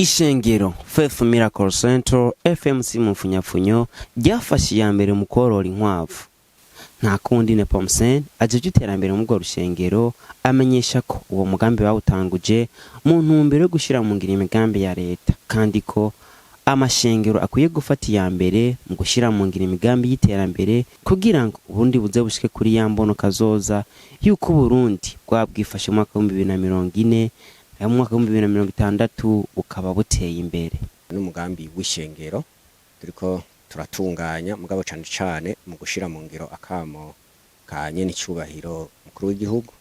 Ishengero Faith Miracle Center FMC mu mfunyafunyo ryafashe ya mbere mu korora inkwavu. Nta kundi ne Pomsen ajeje iterambere mu bwo rushengero amenyesha ko uwo mugambi bawutanguje mu ntumbero yo gushira mu ngiro imigambi ya leta, kandi ko amashengero akwiye gufata ya mbere mu gushira mu ngiro imigambi y'iterambere kugira ngo ubundi buze bushike kuri ya mbono kazoza yuko Burundi bwabwifashe mu mwaka wa 2040 mu mwaka wa 2060 ukaba buteye imbere. N'umugambi w'ishengero turiko turatunganya mugabo cyane cyane mu gushira mu ngiro akamo ka nyene cyubahiro mukuru w'igihugu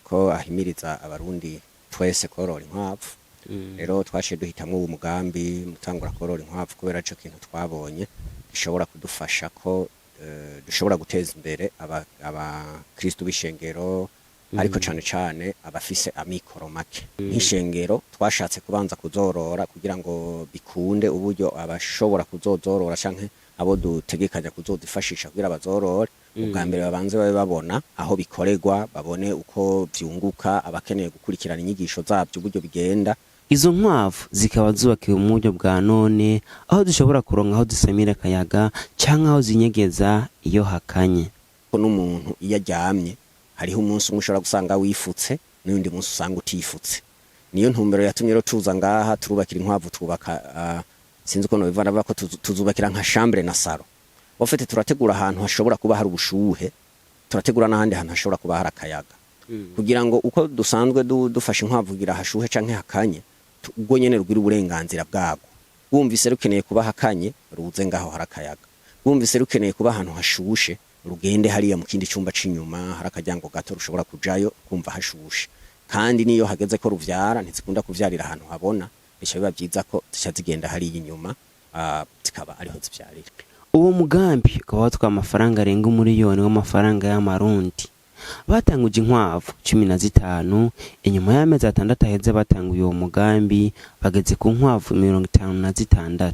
ko ahimiriza abarundi twese korora inkwavu. Rero twashe duhitamwe uwo mugambi mutangura korora inkwavu kubera cyo kintu twabonye gishobora kudufasha ko dushobora guteza imbere aba Kristo b'ishengero, ariko cyane cyane abafise amikoro make. Nk'ishengero twashatse kubanza kuzorora kugira ngo bikunde uburyo abashobora kuzozorora canke abo dutegekanya kuzodifashisha kugira bazorore. Ubwa mbere babanze babe babona aho bikoregwa, babone uko vyunguka, abakeneye gukurikirana inyigisho zavyo uburyo bigenda. Izo nkwavu zikaba zubakiwe mu buryo bwa none, aho dushobora kuronka aho dusamira akayaga canke aho zinyegeza iyo hakanye. Ko n'umuntu iyo aryamye hariho umunsi umwe ushobora gusanga wifutse n'undi munsi usanga utifutse. Niyo ntumbero yatumye rero tuza ngaha turubakira inkwavu, twubaka sinzi ko no bivana bako tuzubakira nka chambre na salo. Ofete turategura ahantu hashobora kuba hari ubushuhe, turategura n'ahandi hantu hashobora kuba hari akayaga, kugira ngo uko dusanzwe dufashe inkwavu kugira hashuhe canke hakanye, ubwo nyene rugira uburenganzira bwago. Wumvise rukeneye kuba hakanye ruze ngaho hari akayaga, wumvise rukeneye kuba ahantu hashushe rugende hariya mu kindi cyumba c'inyuma hari akajyango gato rushobora kujayo kumva hashushe. Kandi niyo hageze ko ruvyara ntizikunda kuvyarira ahantu habona, bica biba byiza ko zica zigenda hariya inyuma zikaba ariho zivyarira. Uwo mugambi ukaba watwaye amafaranga arenga umuriyoni w'amafaranga y'amarundi. Batanguje inkwavu 15, inyuma y'amezi 6 aheze batanguye uwo mugambi bageze ku nkwavu 56.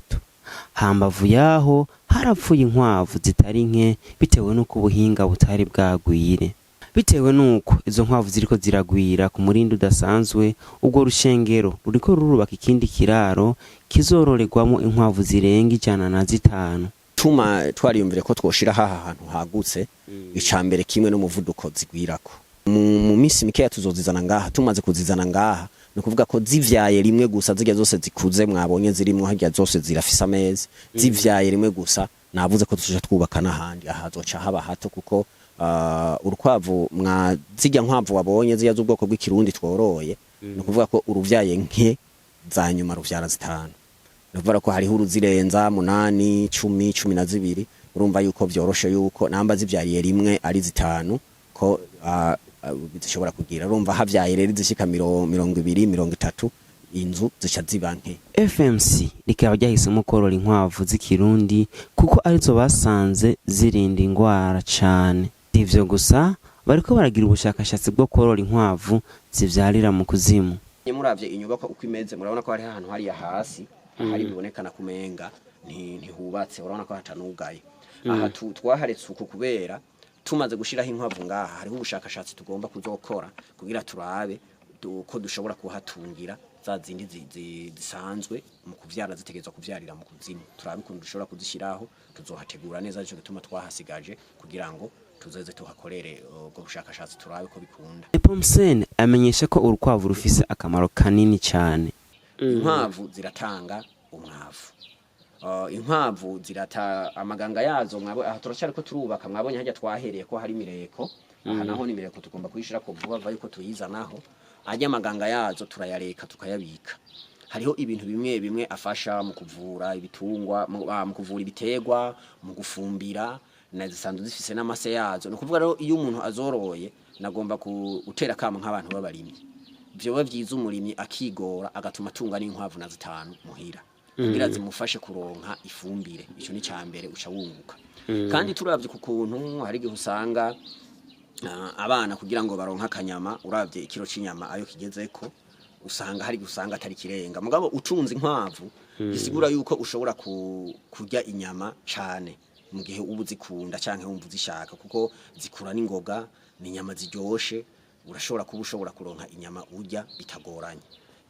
Hambavu yaho harapfuye inkwavu zitari nke bitewe nuko ubuhinga butari bwagwire. Bitewe nuko izo nkwavu ziriko ziragwira ku murindi udasanzwe, ubwo rushengero ruriko rurubaka ikindi kiraro kizororerwamo inkwavu zirenga 105. Tuma twariyumvire ko twoshira haha hantu hagutse, icambere kimwe n'umuvuduko zigwirako. Mu minsi mikeya tuzozizana ngaha. Tumaze kuzizana ngaha no kuvuga ko zivyaye rimwe gusa, zirya zose zikuze mwabonye zirimwo harya zose zirafisa amezi, zivyaye rimwe gusa navuze ko tuje twubaka n'ahandi ahazoca haba hato, kuko urukwavu zirya nkwavu wabonye zirya z'ubwoko bw'ikirundi tworoye, no kuvuga ko uruvyaye nke za nyuma ruvyara 5. Nuvara ko hariho uruzirenza 8, 10, 12. Urumva yuko vyoroshe yuko namba zivyariye rimwe ari 5 ko bishobora kugira. Urumva havyaye rero zishika 20, 30 inzu zica zibanke. FMC rikaba ryahisemo korora inkwavu z'ikirundi kuko arizo basanze zirinda ingwara cane. Ivyo gusa bariko baragira ubushakashatsi bwo korora inkwavu zivyarira mu kuzimu. Muravye inyubako uko imeze murabona ko hari ahantu hari hasi hari bibonekana kumenga ntihubatse, urabona ko hatanugaye. Aha twaharetse uko kubera tumaze gushiraho inkwavu ngaha hariho ubushakashatsi tugomba kuzokora kugira turabe ko dushobora kuhatungira za zindi zisanzwe mu kuvyara zitegezwa kuvyarira mu kuzimu. Turabe ko dushobora kuzishiraho, tuzohategura neza cyo gituma twahasigaje kugira ngo tuzeze tuhakorere ubwo bushakashatsi turabe ko bikunda. Pomsen amenyesha ko urukwavu rufise akamaro kanini cyane. Inkwavu ziratanga umwavu. Inkwavu zirata amaganga yazo aha turacyari ko turubaka, mwabonye hajya twahereye ko hari mireko. Aha naho ni mireko tugomba kuyishira ko vuba vayo ko tuyizanaho. Ajya amaganga yazo turayareka tukayabika. Hariho ibintu bimwe bimwe afasha mu kuvura ibitungwa, mu kuvura ibitegwa, mu gufumbira, na zisanzwe zifise n'amase yazo. No kuvuga rero iyo umuntu azoroye nagomba gutera kama nk'abantu babarimye. Byo bavyiza umurimyi akigora agatuma tunga n'inkwavu na 5 muhira kugira zimufashe kuronka ifumbire. Ico ni cyambere uca wunguka. Kandi turavye ku kuntu hari gihe usanga abana kugira ngo baronka akanyama, uravye ikiro c'inyama ayo kigezeko usanga hari gusanga atari kirenga. Mugabo ucunze inkwavu bisigura yuko ushobora kurya inyama cane mu gihe ubu zikunda canke wumva zishaka, kuko zikura n'ingoga, ni inyama ziryoshe. Urashobora kuronka inyama urya bitagoranye.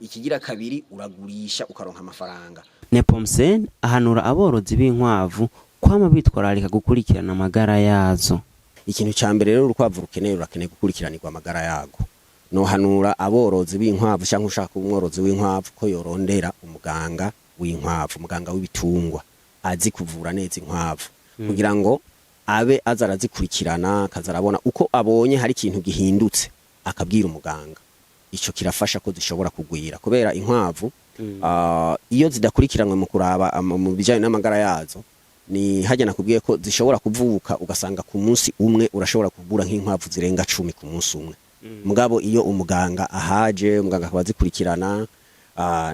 ikigira kabiri uragurisha ukaronka amafaranga. Nepomsen ahanura aborozi b'inkwavu kwama bitwararika gukurikirana amagara yazo. Ikintu ca mbere rero urukwavu rukeneye gukurikiranirwa amagara yago. No hanura aborozi b'inkwavu cyangwa ushaka umworozi w'inkwavu ko yorondera umuganga w'inkwavu, umuganga w'ibitungwa azi kuvura neza inkwavu kugira ngo abe azarazikurikirana kazarabona uko abonye hari ikintu gihindutse akabwira umuganga. Ico kirafasha ko zishobora kugwira kubera inkwavu iyo zidakurikiranwe mu kuraba mu bijanye n'amagara yazo ni hajya nakubwiye ko zishobora kuvuka ugasanga ku munsi umwe urashobora kugura nk'inkwavu zirenga 10 ku munsi umwe. Mugabo iyo umuganga ahaje umuganga akaba zikurikirana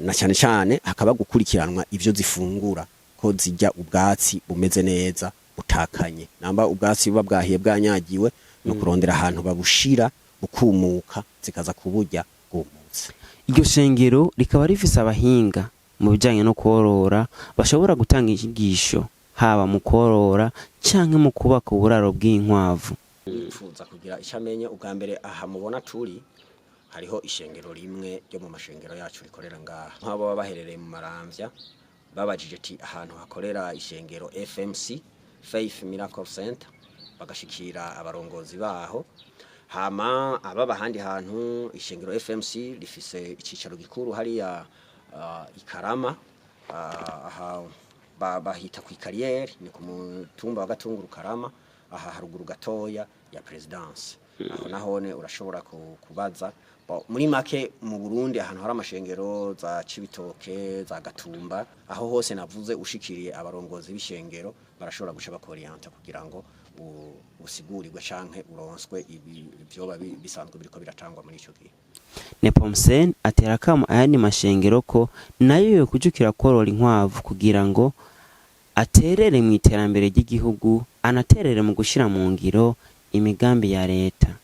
na cyane cyane hakaba gukurikiranwa ivyo zifungura ko zijya ubwatsi bumeze neza butakanye, namba ubwatsi buba bwahiye bwanyagiwe no kurondera ahantu babushira bukumuka zikaza kuburya bwumutse. Iryo shengero rikaba rifise abahinga mu bijanye no korora bashobora gutanga inyigisho haba mu korora canke mu kubaka uburaro bw'inkwavu. Nifuza kugira icamenye ubwa mbere aha mubona turi hariho ishengero rimwe ryo mu mashengero yacu rikorera ngaha. Nk'abo baba baherereye mu Maramvya babajije ati ahantu hakorera ishengero FMC Faith Miracle Center bagashikira abarongozi baho. Hama ababa handi hantu ishengero FMC rifise icicaro gikuru hariya Ikarama aha bahita ku Karriere ni ku mutumba wa Gatunguru Karama aha haruguru gatoya ya Presidence. Aho nahone urashobora kubaza muri make mu Burundi ahantu hari amashengero za Cibitoke za Gatumba aho hose navuze ushikiriye abarongozi b'ishengero barashobora guca bakorienta kugira ngo usigurirwe canke uronswe ibyo bisanzwe biriko biratangwa muri ico gihe. Nepomsen atera kama ayandi mashengero ko nayo yo kujukira korora inkwavu kugira ngo aterere mu iterambere ry'igihugu anaterere mu gushira mu ngiro imigambi ya leta.